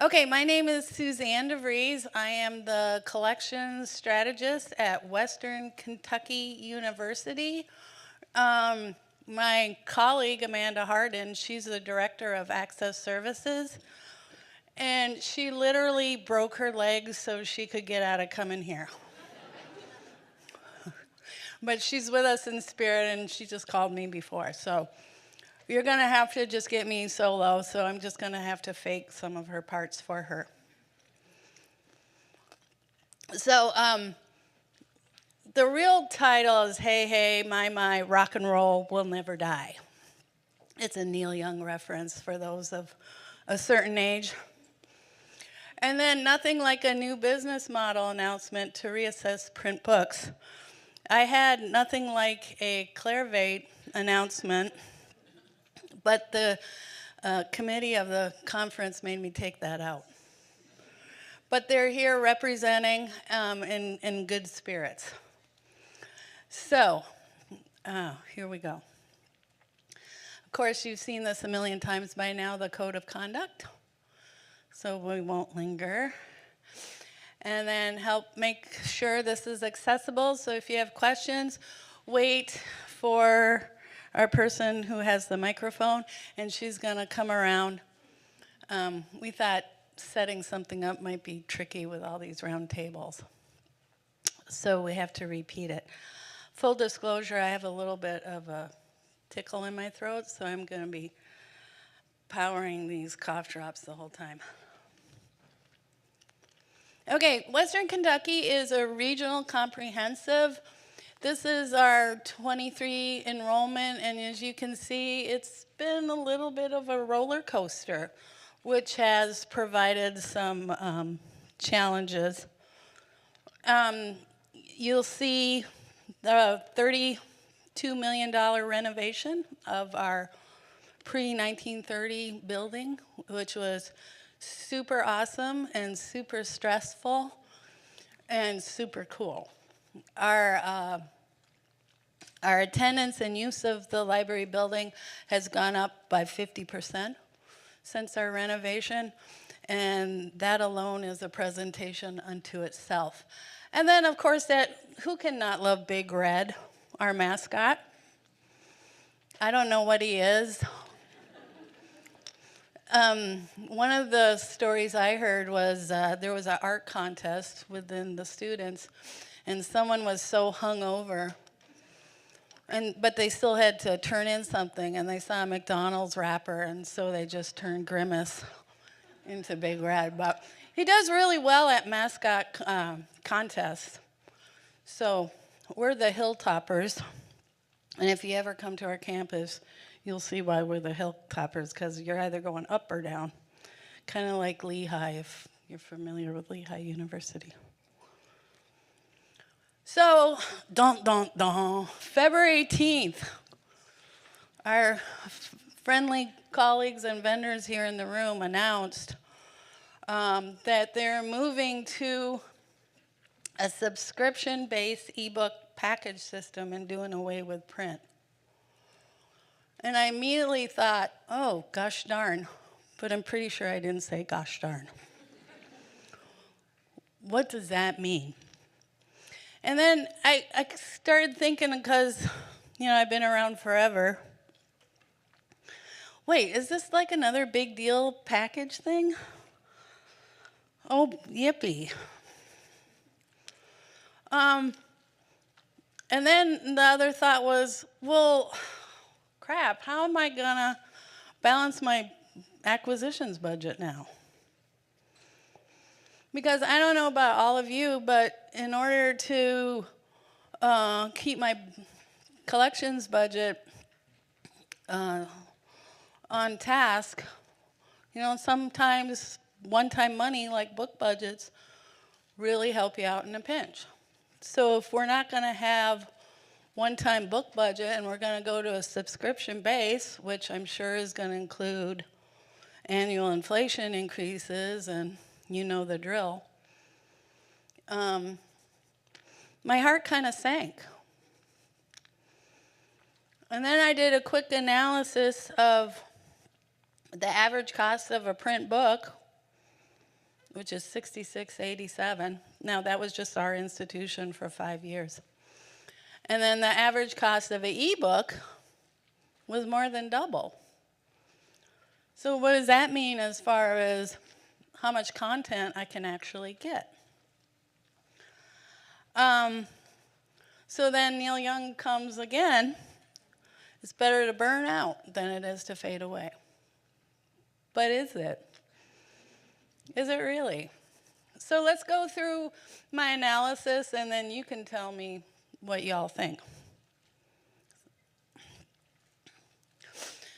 Okay, my name is Suzanne DeVries. I am the collections strategist at Western Kentucky University. My colleague, Amanda Hardin, she's the director of Access Services, and she literally broke her legs so she could get out of coming here. But she's with us in spirit, and she just called me before. So you're going to have to just get me solo, so I'm just going to have to fake some of her parts for her. So the real title is Hey, Hey, My, Rock and Roll Will Never Die. It's a Neil Young reference for those of a certain age. And then nothing like a new business model announcement to reassess print books. I had nothing like a Clarivate announcement, but the committee of the conference made me take that out. But they're here representing in good spirits. So, here we go. Of course, you've seen this a million times by now, the Code of Conduct. So we won't linger. And then help make sure this is accessible. So if you have questions, wait for our person who has the microphone, and she's going to come around. We thought setting something up might be tricky with all these round tables. So we have to repeat it. Full disclosure, I have a little bit of a tickle in my throat, so I'm going to be powering these cough drops the whole time. Okay, Western Kentucky is a regional comprehensive. This is our 23 enrollment, and as you can see, it's been a little bit of a roller coaster, which has provided some challenges. You'll see the $32 million renovation of our pre-1930 building, which was super awesome and super stressful and super cool. Our attendance and use of the library building has gone up by 50% since our renovation, and that alone is a presentation unto itself. And then, of course, who can not love Big Red, our mascot? I don't know what he is. One of the stories I heard was there was an art contest within the students, and someone was so hungover, but they still had to turn in something, and they saw a McDonald's wrapper, and so they just turned Grimace into Big Red. But he does really well at mascot contests. So we're the Hilltoppers, and if you ever come to our campus, you'll see why we're the Hilltoppers, because you're either going up or down, kind of like Lehigh, if you're familiar with Lehigh University. So, February 18th, our friendly colleagues and vendors here in the room announced that they're moving to a subscription-based ebook package system and doing away with print. And I immediately thought, oh, gosh darn, but I'm pretty sure I didn't say gosh darn. What does that mean? And then I started thinking, because, I've been around forever. Wait, is this like another big deal package thing? Oh, yippee. And then the other thought was, well, crap, how am I gonna balance my acquisitions budget now? Because I don't know about all of you, but in order to keep my collections budget on task, sometimes one-time money like book budgets really help you out in a pinch. So if we're not going to have one-time book budget and we're going to go to a subscription base, which I'm sure is going to include annual inflation increases, and you know the drill, my heart kind of sank. And then I did a quick analysis of the average cost of a print book, which is $66.87. Now, that was just our institution for 5 years. And then the average cost of an ebook was more than double. So what does that mean as far as how much content I can actually get? So then Neil Young comes again. It's better to burn out than it is to fade away. But is it? Is it really? So let's go through my analysis, and then you can tell me what y'all think.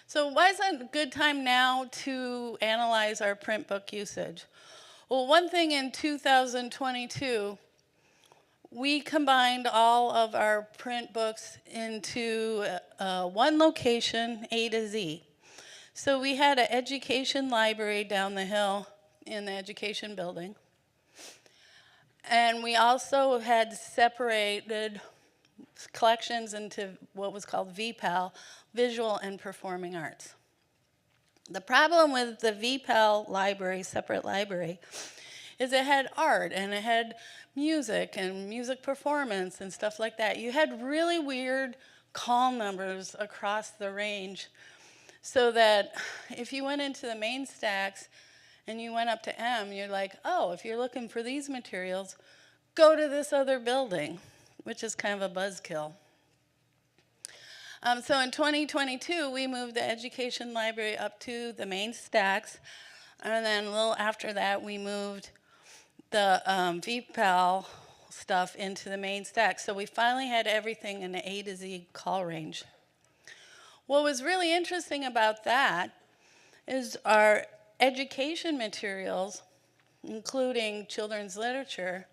So why is it a good time now to analyze our print book usage? Well, one thing in 2022, we combined all of our print books into one location, A to Z. So we had an education library down the hill in the education building. And we also had separated collections into what was called VPAL, Visual and Performing Arts. The problem with the VPAL library, separate library, is it had art and it had music and music performance and stuff like that. You had really weird call numbers across the range, so that if you went into the main stacks and you went up to M, you're like, oh, if you're looking for these materials, go to this other building, which is kind of a buzzkill. So in 2022, we moved the education library up to the main stacks. And then a little after that, we moved the VPAL stuff into the main stack. So we finally had everything in the A to Z call range. What was really interesting about that is our education materials, including children's literature,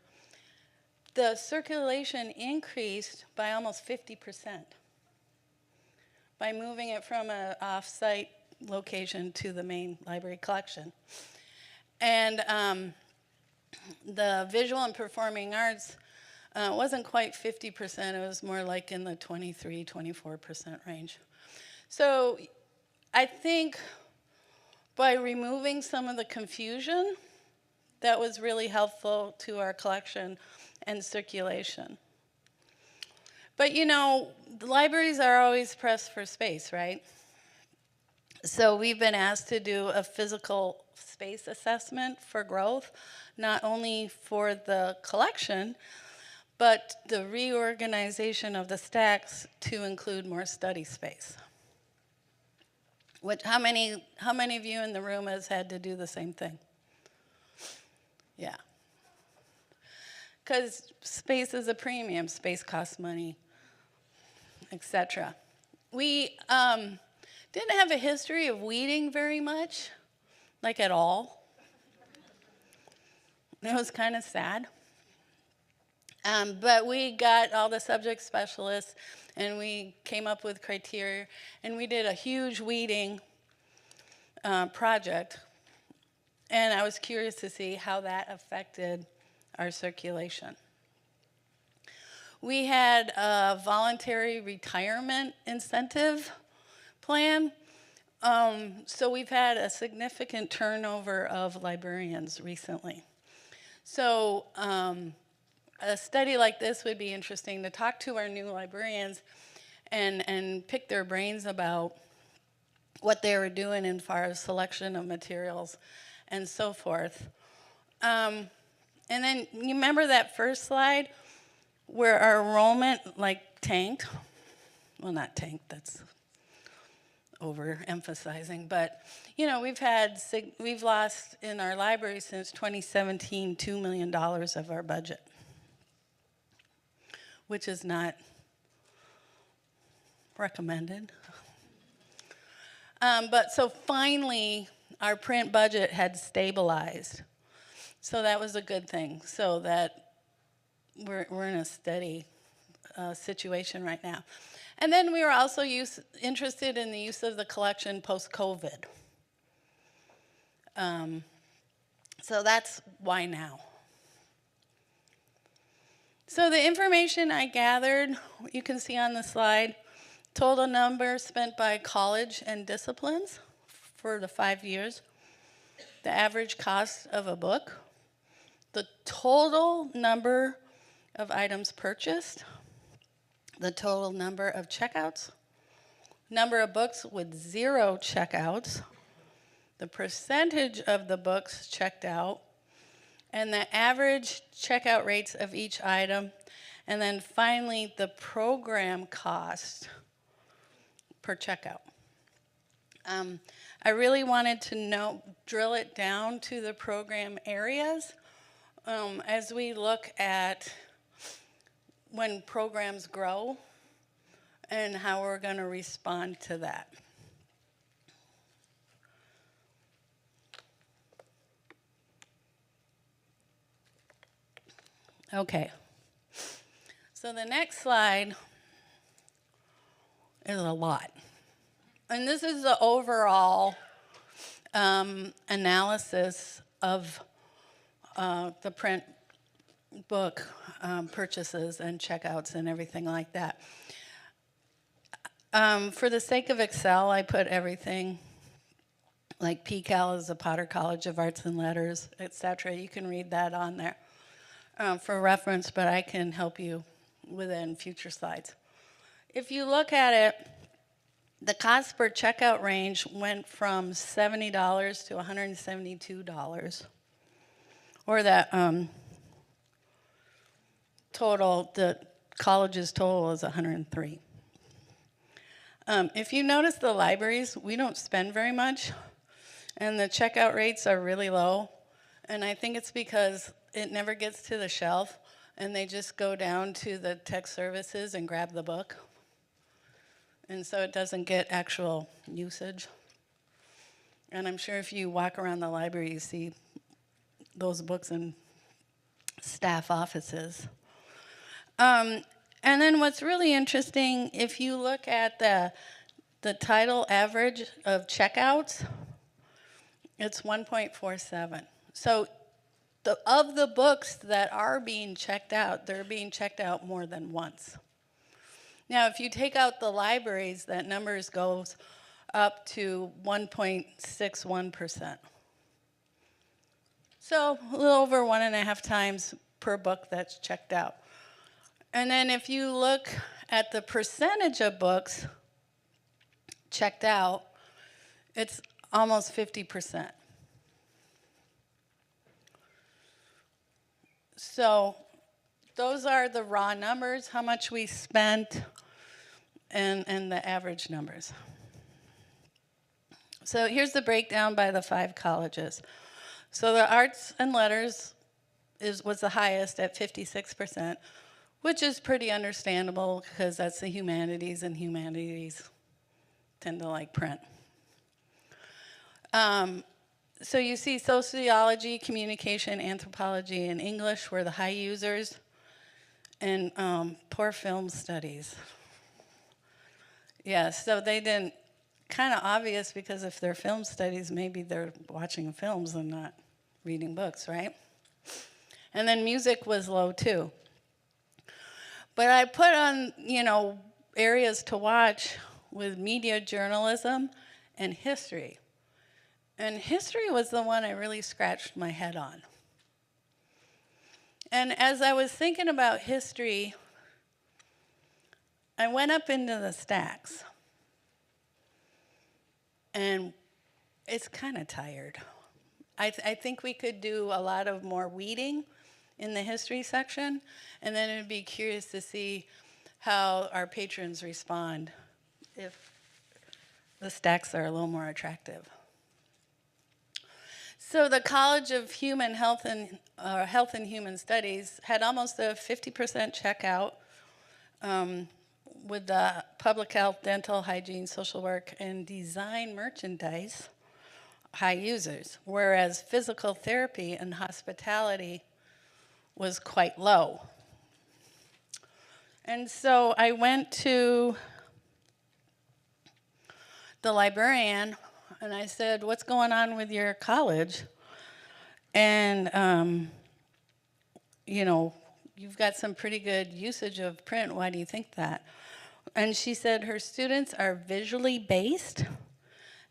the circulation increased by almost 50% by moving it from an off-site location to the main library collection. And the visual and performing arts wasn't quite 50%. It was more like in the 23, 24% range. So I think by removing some of the confusion, that was really helpful to our collection and circulation. But you know, the libraries are always pressed for space, right? So we've been asked to do a physical space assessment for growth, not only for the collection, but the reorganization of the stacks to include more study space. How many of you in the room has had to do the same thing? Yeah. Because space is a premium. Space costs money, etc. We didn't have a history of weeding very much, like at all. It was kind of sad. But we got all the subject specialists, and we came up with criteria, and we did a huge weeding project. And I was curious to see how that affected our circulation. We had a voluntary retirement incentive plan. So we've had a significant turnover of librarians recently. So a study like this would be interesting to talk to our new librarians and pick their brains about what they were doing as far as selection of materials and so forth. And then you remember that first slide where our enrollment tanked? Well, not tanked, that's overemphasizing, but you know, we've lost in our library since 2017 $2 million of our budget, which is not recommended. But so finally, our print budget had stabilized. So that was a good thing, so that we're in a steady situation right now. And then we were also interested in the use of the collection post-COVID. So that's why now. So the information I gathered, you can see on the slide, total number spent by college and disciplines for the 5 years, the average cost of a book, the total number of items purchased, the total number of checkouts, number of books with 0 checkouts, the percentage of the books checked out, and the average checkout rates of each item, and then finally the program cost per checkout. I really wanted to drill it down to the program areas as we look at when programs grow and how we're going to respond to that. Okay, so the next slide is a lot. And this is the overall analysis of the print book purchases and checkouts and everything like that. For the sake of Excel, I put everything, like PCAL is the Potter College of Arts and Letters, etc. You can read that on there for reference, but I can help you within future slides. If you look at it, the cost per checkout range went from $70 to $172, or that total, the college's total is $103. If you notice the libraries, we don't spend very much, and the checkout rates are really low, and I think it's because it never gets to the shelf, and they just go down to the tech services and grab the book. And so it doesn't get actual usage. And I'm sure if you walk around the library, you see those books in staff offices. And then what's really interesting, if you look at the title average of checkouts, it's 1.47. So of the books that are being checked out, they're being checked out more than once. Now, if you take out the libraries, that number goes up to 1.61%. So a little over 1.5 times per book that's checked out. And then if you look at the percentage of books checked out, it's almost 50%. So those are the raw numbers, how much we spent, and the average numbers. So here's the breakdown by the 5 colleges. So the arts and letters was the highest at 56%, which is pretty understandable because that's the humanities, and humanities tend to like print. So you see sociology, communication, anthropology, and English were the high users, and poor film studies. Yeah, so they didn't, kind of obvious because if they're film studies, maybe they're watching films and not reading books, right? And then music was low too. But I put on, areas to watch with media journalism and history. And history was the one I really scratched my head on. And as I was thinking about history, I went up into the stacks. And it's kind of tired. I think we could do a lot of more weeding in the history section, and then it'd be curious to see how our patrons respond if the stacks are a little more attractive. So the College of Human Health and Health and Human Studies had almost a 50% checkout with the public health, dental, hygiene, social work, and design merchandise high users, whereas physical therapy and hospitality was quite low. And so I went to the librarian and I said, "What's going on with your college? And, you've got some pretty good usage of print. Why do you think that?" And she said her students are visually based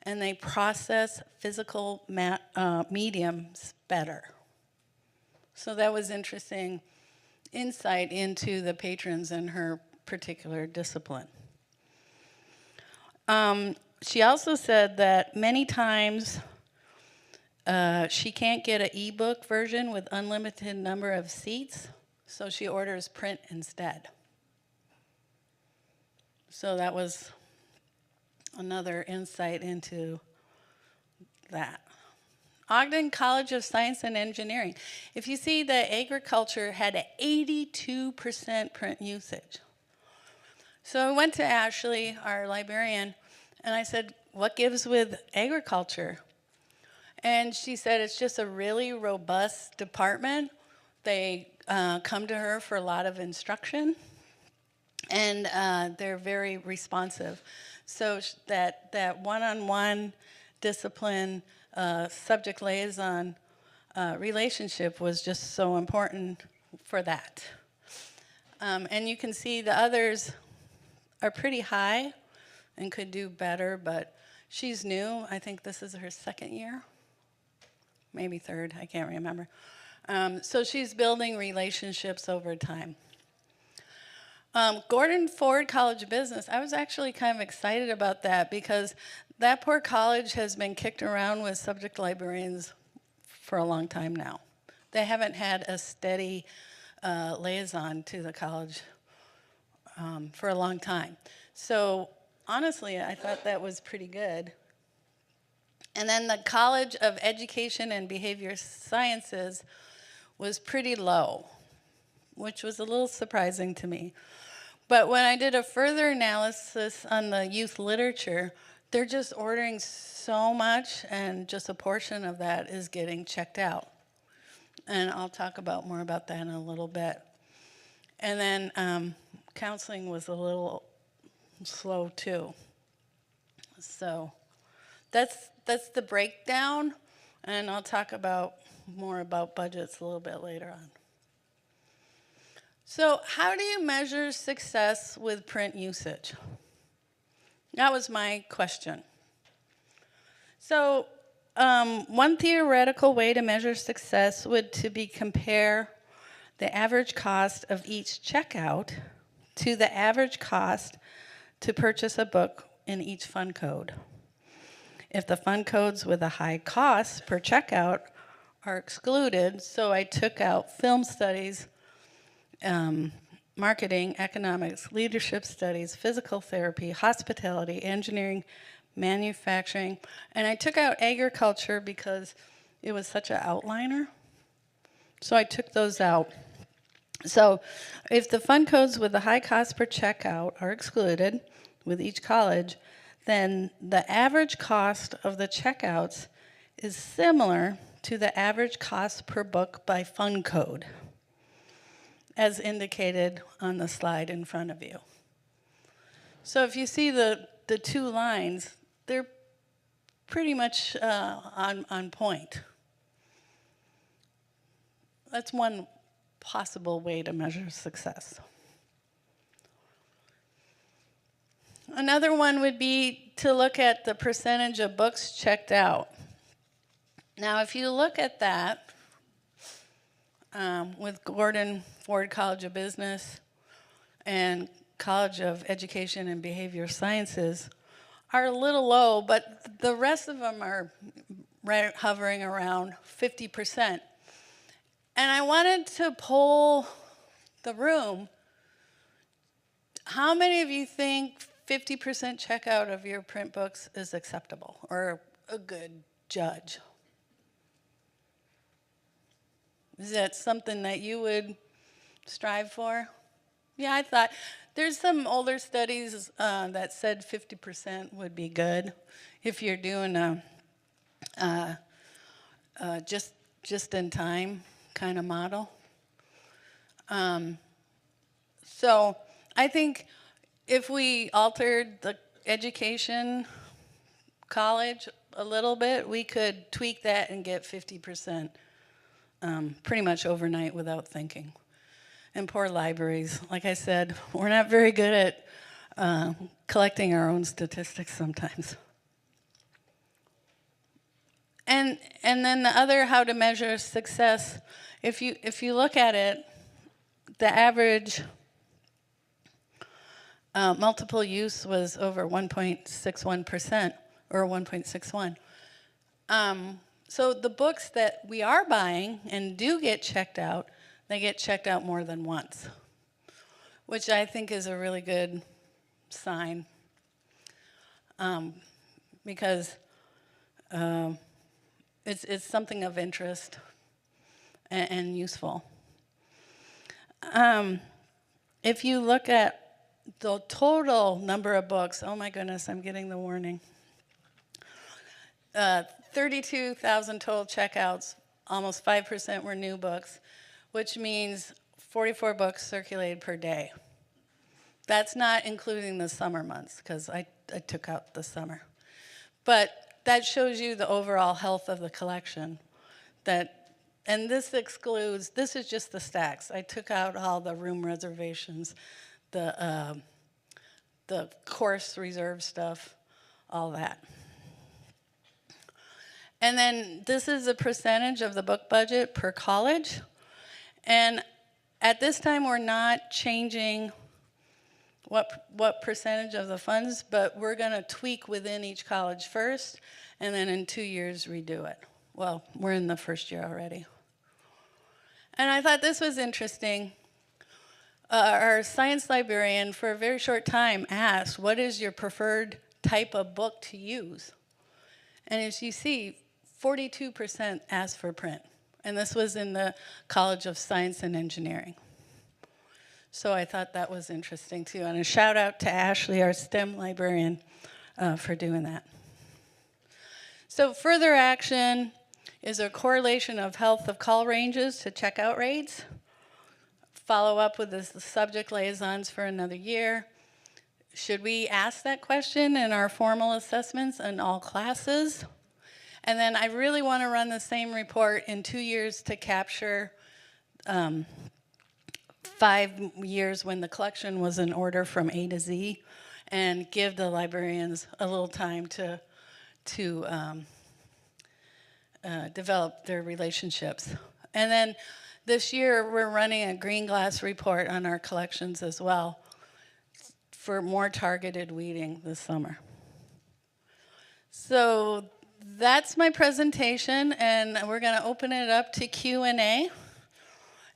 and they process physical mediums better. So that was interesting insight into the patrons and her particular discipline. She also said that many times she can't get an ebook version with unlimited number of seats, so she orders print instead. So that was another insight into that. Ogden College of Science and Engineering. If you see that agriculture had an 82% print usage. So I went to Ashley, our librarian, and I said, what gives with agriculture? And she said it's just a really robust department. They come to her for a lot of instruction, and they're very responsive. So that one-on-one discipline, subject liaison relationship was just so important for that. And you can see the others are pretty high and could do better, but she's new. I think this is her second year, maybe third, I can't remember. So she's building relationships over time. Gordon Ford College of Business, I was actually kind of excited about that because that poor college has been kicked around with subject librarians for a long time now. They haven't had a steady liaison to the college for a long time. So honestly, I thought that was pretty good. And then the College of Education and Behavior Sciences was pretty low, which was a little surprising to me. But when I did a further analysis on the youth literature, they're just ordering so much, and just a portion of that is getting checked out. And I'll talk more about that in a little bit. And then counseling was a little slow too. So that's the breakdown, and I'll talk more about budgets a little bit later on. So how do you measure success with print usage? That was my question. So one theoretical way to measure success would be compare the average cost of each checkout to the average cost to purchase a book in each fund code. If the fund codes with a high cost per checkout are excluded, so I took out film studies, marketing, economics, leadership studies, physical therapy, hospitality, engineering, manufacturing, and I took out agriculture because it was such an outliner. So I took those out. So if the fund codes with the high cost per checkout are excluded with each college, then the average cost of the checkouts is similar to the average cost per book by fund code, as indicated on the slide in front of you. So if you see the two lines, they're pretty much on point. That's one possible way to measure success. Another one would be to look at the percentage of books checked out. Now, if you look at that with Gordon Ford College of Business and College of Education and Behavior Sciences are a little low, but the rest of them are hovering around 50%. And I wanted to poll the room. How many of you think 50% checkout of your print books is acceptable or a good judge? Is that something that you would strive for? Yeah, I thought there's some older studies that said 50% would be good if you're doing a just in time kind of model. So I think if we altered the education college a little bit, we could tweak that and get 50% pretty much overnight without thinking. And poor libraries, like I said, we're not very good at collecting our own statistics sometimes. And then the other how to measure success, if you look at it, the average multiple use was over 1.61% or 1.61. So the books that we are buying and do get checked out, they get checked out more than once, which I think is a really good sign, because it's something of interest and useful. If you look at the total number of books, oh my goodness, I'm getting the warning. 32,000 total checkouts, almost 5% were new books, which means 44 books circulated per day. That's not including the summer months, because I took out the summer. But that shows you the overall health of the collection. And this excludes, this is just the stacks. I took out all the room reservations, the course reserve stuff, all that. And then this is a percentage of the book budget per college. And at this time, we're not changing what percentage of the funds, but we're going to tweak within each college first, and then in 2 years redo it. Well, we're in the first year already. And I thought this was interesting. Our science librarian, for a very short time, asked, what is your preferred type of book to use? And as you see, 42% asked for print. And this was in the College of Science and Engineering. So I thought that was interesting too. And a shout out to Ashley, our STEM librarian, for doing that. So further action is a correlation of health of call ranges to checkout rates. Follow up with the subject liaisons for another year. Should we ask that question in our formal assessments in all classes? And then I really want to run the same report in 2 years to capture 5 years when the collection was in order from A to Z, and give the librarians a little time to develop their relationships. And then this year, we're running a green glass report on our collections as well for more targeted weeding this summer. So that's my presentation, and we're going to open it up to Q&A.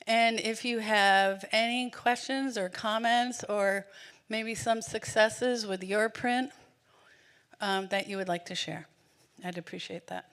And if you have any questions or comments or maybe some successes with your print that you would like to share, I'd appreciate that.